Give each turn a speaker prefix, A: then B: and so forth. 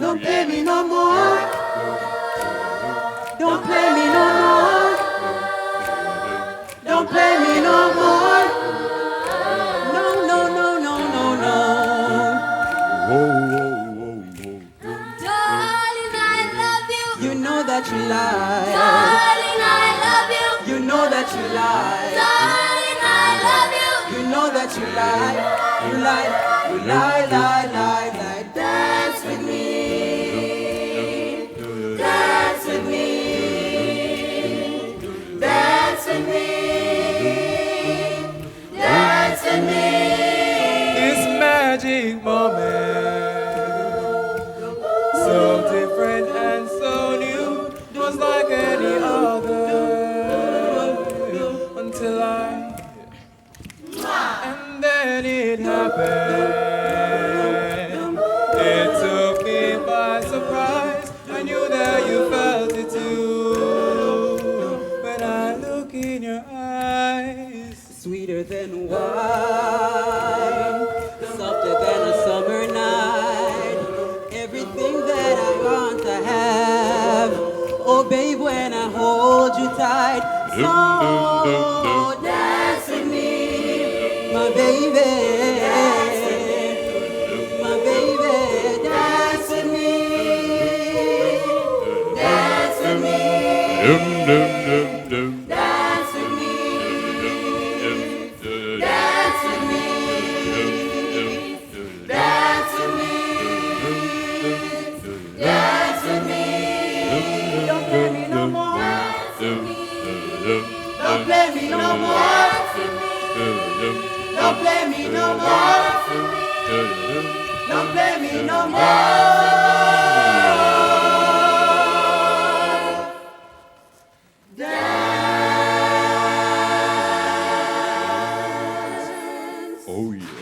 A: Don't play me no more. Don't play me no more. Don't play me no more. No, no, no, no, no, no. Darling, I love you. You know that you lie. Darling, I love you. You know that you lie. Darling, I love you. You know that you lie. You lie, you lie, lie, lie, lie. Dance with me. Dance with me. Dance with me. Dance with me.
B: This magic moment, so different and so new, was like any other until and then it happened. It took me by surprise. I knew that you felt it too. When I look in your eyes,
A: Sweeter than wine, softer than a summer night. Everything that I want to have. Oh, babe, when I hold you tight. So dance with me, my baby. My baby, dance with me. Dance with me. Dance with me. Dance with me. Dance with me. Dance with me. Don't play me no more. Don't play me no more. Don't play me no more. Don't play me no more. Dance.
C: Oh yeah.